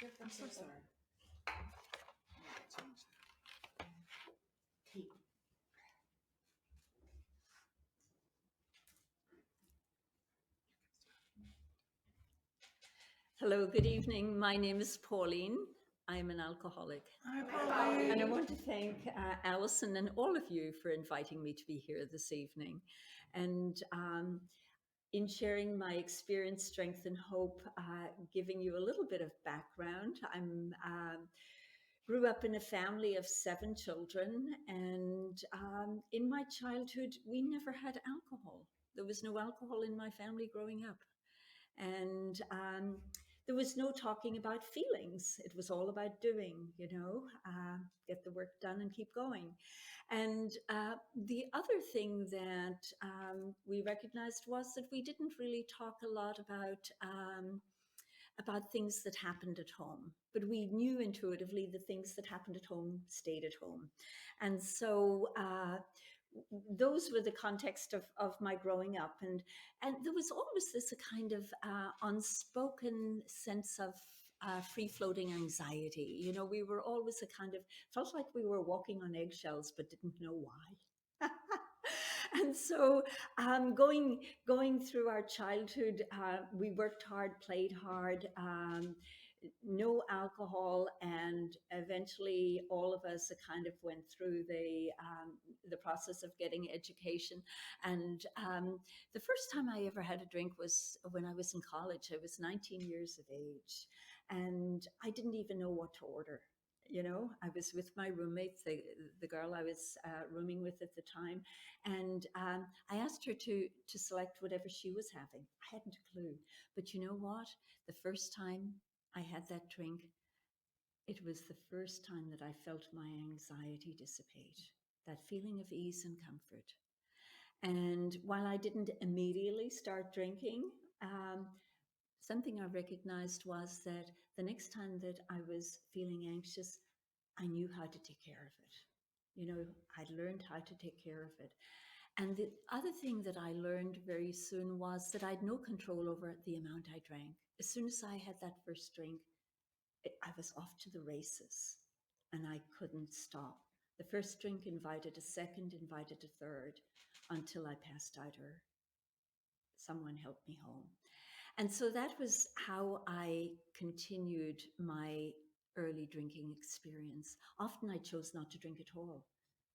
I'm so sorry. Change that. Hello, good evening. My name is Pauline. I'm an alcoholic. Hi, Pauline. And I want to thank Alison and all of you for inviting me to be here this evening. And in sharing my experience, strength, and hope, giving you a little bit of background. I grew up in a family of 7 children, and in my childhood, we never had alcohol. There was no alcohol in my family growing up. And there was no talking about feelings. It was all about doing, get the work done and keep going. And the other thing that we recognized was that we didn't really talk a lot about things that happened at home, but we knew intuitively the things that happened at home stayed at home. And so those were the context of my growing up. And there was always this a kind of unspoken sense of free-floating anxiety. You know, we were always a kind of, felt like we were walking on eggshells, but didn't know why. And so going through our childhood, we worked hard, played hard, no alcohol, and eventually all of us kind of went through the process of getting education. And the first time I ever had a drink was when I was in college. I was 19 years of age, and I didn't even know what to order. You know, I was with my roommate, the girl I was rooming with at the time, and I asked her to select whatever she was having. I hadn't a clue, but you know what? The first time I had that drink, it was the first time that I felt my anxiety dissipate, that feeling of ease and comfort. And while I didn't immediately start drinking, something I recognized was that the next time that I was feeling anxious, I knew how to take care of it. You know, I'd learned how to take care of it. And the other thing that I learned very soon was that I'd no control over the amount I drank. As soon as I had that first drink, I was off to the races and I couldn't stop. The first drink invited a second, invited a third, until I passed out or someone helped me home. And so that was how I continued my early drinking experience. Often I chose not to drink at all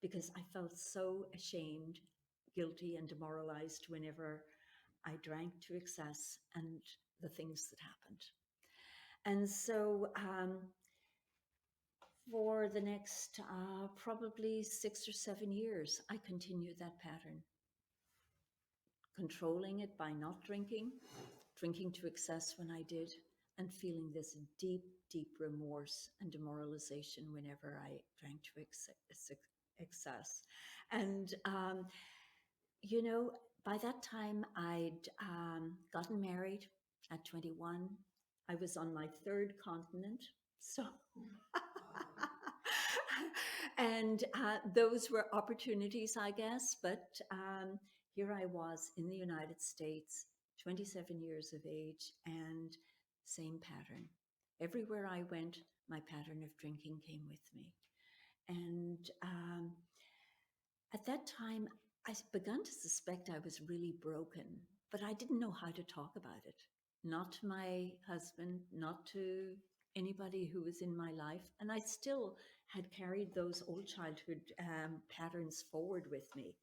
because I felt so ashamed, guilty, and demoralized whenever I drank to excess and the things that happened. And so for the next probably 6 or 7 years, I continued that pattern, controlling it by not drinking, drinking to excess when I did, and feeling this deep, deep remorse and demoralization whenever I drank to excess. And, you know, by that time, I'd gotten married at 21. I was on my 3rd continent. So, and those were opportunities, I guess. But here I was in the United States, 27 years of age, and same pattern. Everywhere I went, my pattern of drinking came with me. And at that time, I began to suspect I was really broken, but I didn't know how to talk about it. Not to my husband, not to anybody who was in my life. And I still had carried those old childhood patterns forward with me.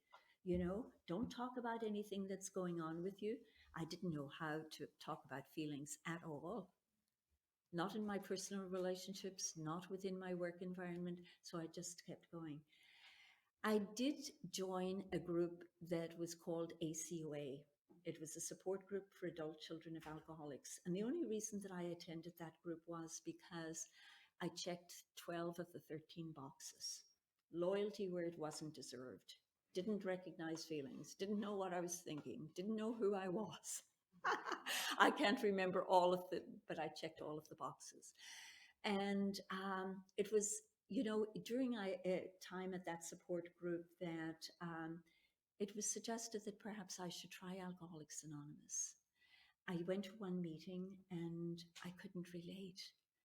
You know, don't talk about anything that's going on with you. I didn't know how to talk about feelings at all. Not in my personal relationships, not within my work environment. So I just kept going. I did join a group that was called ACOA. It was a support group for adult children of alcoholics. And the only reason that I attended that group was because I checked 12 of the 13 boxes. Loyalty where it wasn't deserved. Didn't recognize feelings. Didn't know what I was thinking. Didn't know who I was. I can't remember all of them, but I checked all of the boxes. And it was, you know, during a time at that support group that it was suggested that perhaps I should try Alcoholics Anonymous. I went to one meeting and I couldn't relate.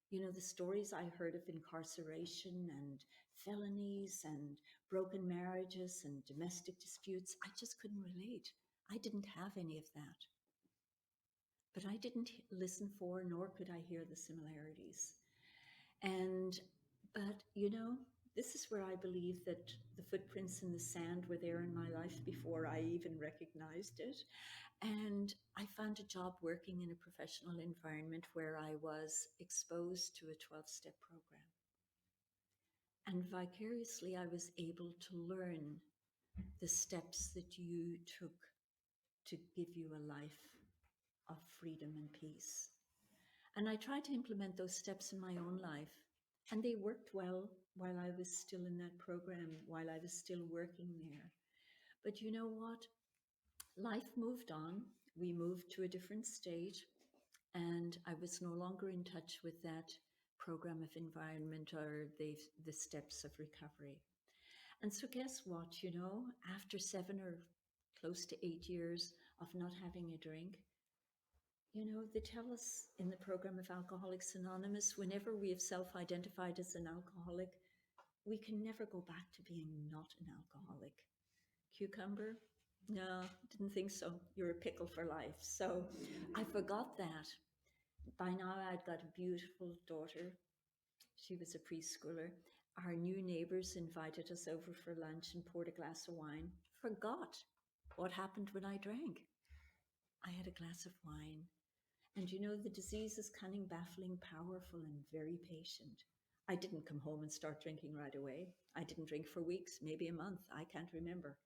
You know, the stories I heard of incarceration and felonies and broken marriages and domestic disputes, I just couldn't relate. I didn't have any of that. But I didn't listen for, nor could I hear the similarities. And, but, you know, this is where I believe that the footprints in the sand were there in my life before I even recognized it. And I found a job working in a professional environment where I was exposed to a 12-step program. And vicariously, I was able to learn the steps that you took to give you a life of freedom and peace. And I tried to implement those steps in my own life. And they worked well while I was still in that program, while I was still working there. But you know what? Life moved on. We moved to a different state. And I was no longer in touch with that program of environment or the steps of recovery. And so, guess what? You know, after 7 or close to 8 years of not having a drink, you know, they tell us in the program of Alcoholics Anonymous, whenever we have self identified as an alcoholic, we can never go back to being not an alcoholic. Cucumber? No, didn't think so. You're a pickle for life. So I forgot that. By now, I'd got a beautiful daughter. She was a preschooler. Our new neighbors invited us over for lunch and poured a glass of wine. Forgot what happened when I drank. I had a glass of wine. And you know, the disease is cunning, baffling, powerful, and very patient. I didn't come home and start drinking right away. I didn't drink for weeks, maybe a month. I can't remember.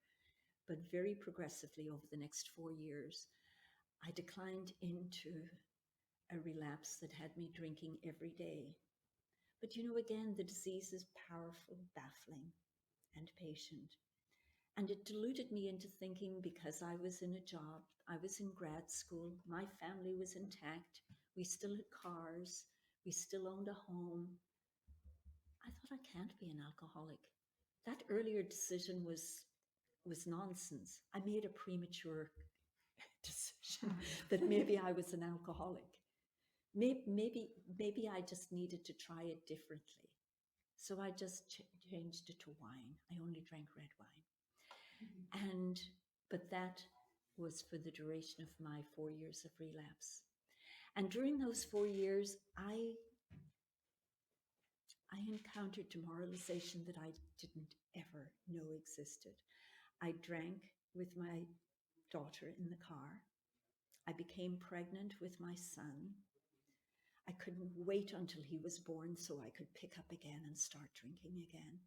But very progressively over the next 4 years, I declined into a relapse that had me drinking every day. But you know, again, the disease is powerful, baffling, and patient. And it deluded me into thinking because I was in a job, I was in grad school, my family was intact, we still had cars, we still owned a home. I thought I can't be an alcoholic. That earlier decision was nonsense. I made a premature decision that maybe I was an alcoholic. Maybe I just needed to try it differently. So I just changed it to wine. I only drank red wine. But that was for the duration of my 4 years of relapse. And during those 4 years, I encountered demoralization that I didn't ever know existed. I drank with my daughter in the car. I became pregnant with my son. I couldn't wait until he was born so I could pick up again and start drinking again.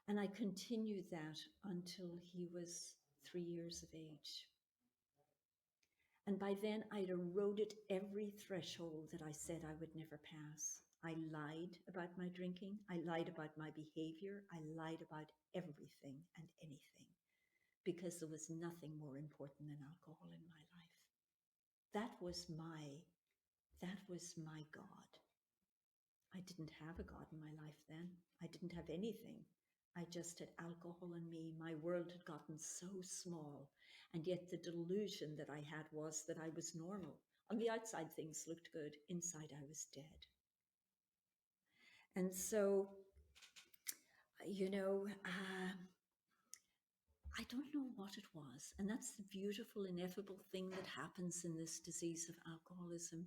And I continued that until he was 3 years of age. And by then, I'd eroded every threshold that I said I would never pass. I lied about my drinking. I lied about my behavior. I lied about everything and anything because there was nothing more important than alcohol in my life. That was my God. I didn't have a God in my life then. I didn't have anything. I just had alcohol in me. My world had gotten so small. And yet the delusion that I had was that I was normal. On the outside, things looked good. Inside, I was dead. And so, you know, I don't know what it was. And that's the beautiful, ineffable thing that happens in this disease of alcoholism.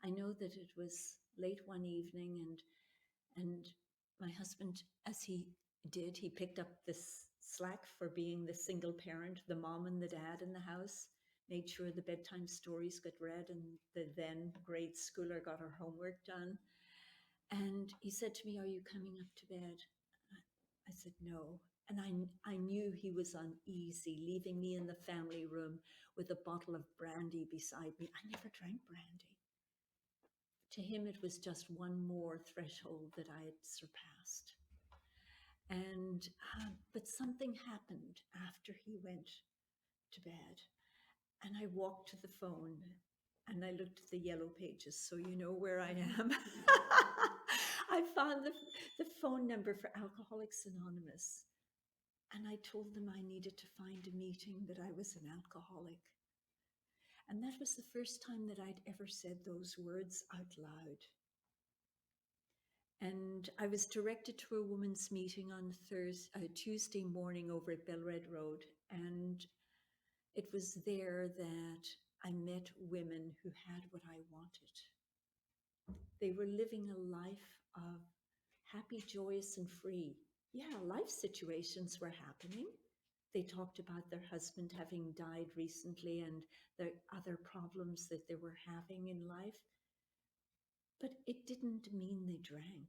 I know that it was late one evening and my husband, as he did, he picked up this slack for being the single parent, the mom and the dad in the house, made sure the bedtime stories got read and the then grade schooler got her homework done. And he said to me, "Are you coming up to bed?" I said, "No." And I knew he was uneasy, leaving me in the family room with a bottle of brandy beside me. I never drank brandy. To him, it was just one more threshold that I had surpassed. And but something happened after he went to bed, and I walked to the phone and I looked at the yellow pages, so you know where I am. I found the phone number for Alcoholics Anonymous, and I told them I needed to find a meeting, that I was an alcoholic. And that was the first time that I'd ever said those words out loud. And I was directed to a women's meeting on Tuesday morning over at Belred Road. And it was there that I met women who had what I wanted. They were living a life of happy, joyous, and free. Yeah, life situations were happening. They talked about their husband having died recently and the other problems that they were having in life. But it didn't mean they drank.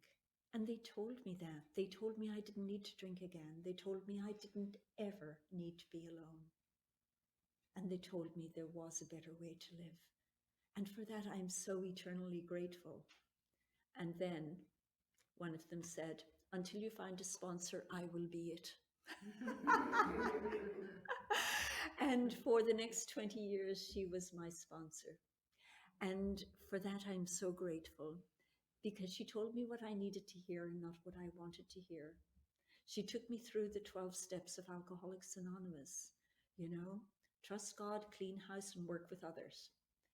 And they told me that. They told me I didn't need to drink again. They told me I didn't ever need to be alone. And they told me there was a better way to live. And for that, I'm so eternally grateful. And then one of them said, until you find a sponsor, I will be it. And for the next 20 years, she was my sponsor. And for that, I'm so grateful because she told me what I needed to hear and not what I wanted to hear. She took me through the 12 steps of Alcoholics Anonymous. You know, trust God, clean house, and work with others.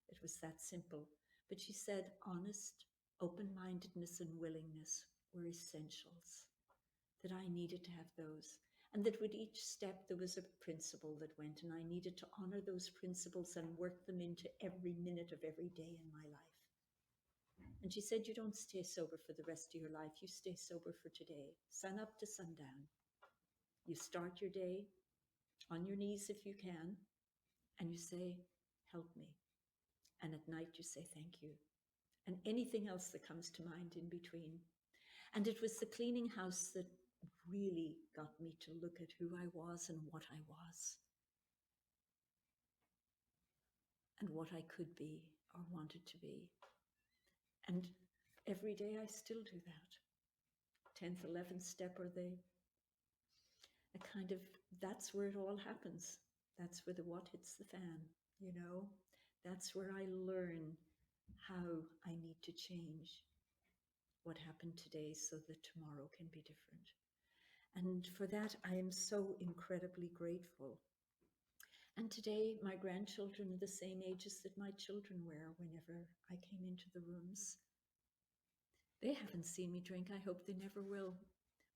It was that simple. But she said honest, open-mindedness, and willingness were essentials, that I needed to have those. And that with each step, there was a principle that went, and I needed to honor those principles and work them into every minute of every day in my life. And she said, you don't stay sober for the rest of your life. You stay sober for today, sun up to sundown. You start your day on your knees if you can, and you say, help me. And at night you say, thank you. And anything else that comes to mind in between. And it was the cleaning house that really got me to look at who I was and what I was. And what I could be or wanted to be. And every day I still do that. 10th, 11th step or a kind of, that's where it all happens. That's where the what hits the fan, you know. That's where I learn how I need to change what happened today so that tomorrow can be different. And for that, I am so incredibly grateful. And today, my grandchildren are the same ages that my children were whenever I came into the rooms. They haven't seen me drink. I hope they never will.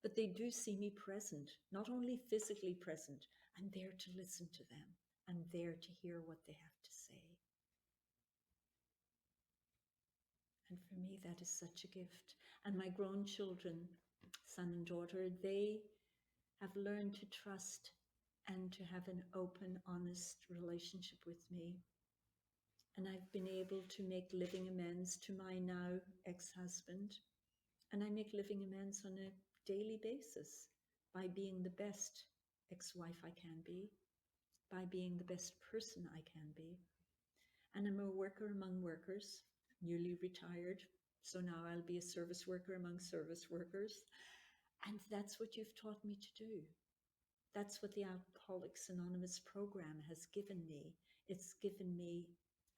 But they do see me present, not only physically present. I'm there to listen to them. I'm there to hear what they have to say. And for me, that is such a gift. And my grown children, son and daughter, they have learned to trust and to have an open, honest relationship with me. And I've been able to make living amends to my now ex-husband. And I make living amends on a daily basis by being the best ex-wife I can be, by being the best person I can be. And I'm a worker among workers, newly retired. So now I'll be a service worker among service workers. And that's what you've taught me to do. That's what the Alcoholics Anonymous program has given me. It's given me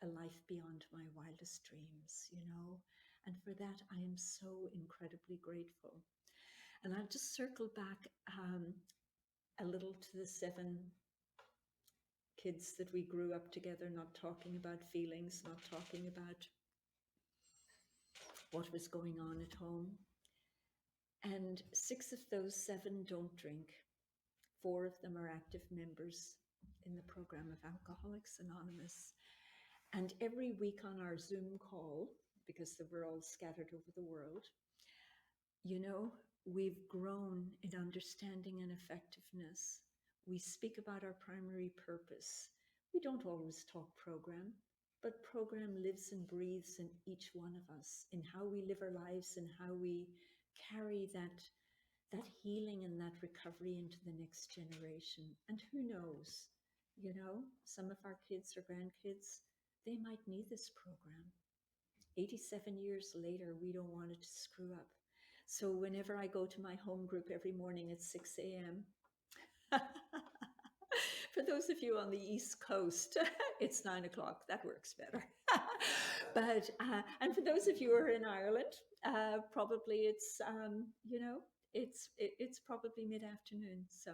a life beyond my wildest dreams, you know. And for that, I am so incredibly grateful. And I'll just circle back a little to the 7 kids that we grew up together, not talking about feelings, not talking about what was going on at home. And 6 of those 7 don't drink. 4 of them are active members in the program of Alcoholics Anonymous. And every week on our Zoom call, because they were all scattered over the world, you know, we've grown in understanding and effectiveness. We speak about our primary purpose. We don't always talk program, but program lives and breathes in each one of us, in how we live our lives and how we carry that healing and that recovery into the next generation. And who knows, you know, some of our kids or grandkids, they might need this program. 87 years later, we don't want it to screw up. So whenever I go to my home group every morning at 6 a.m., for those of you on the East Coast, it's 9 o'clock. That works better. But, and for those of you who are in Ireland, probably it's, you know, it's probably mid-afternoon. So,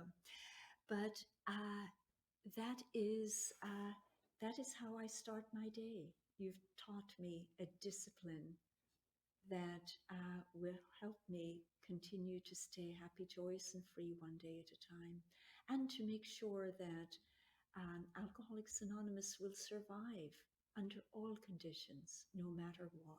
but that is how I start my day. You've taught me a discipline that will help me continue to stay happy, joyous, and free one day at a time, and to make sure that Alcoholics Anonymous will survive under all conditions, no matter what.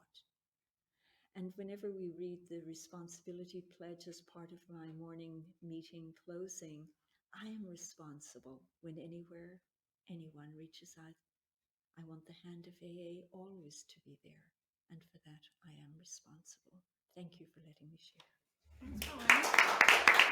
And whenever we read the responsibility pledge as part of my morning meeting closing, I am responsible when anywhere anyone reaches out. I want the hand of AA always to be there. And for that, I am responsible. Thank you for letting me share. Thanks, Pauline.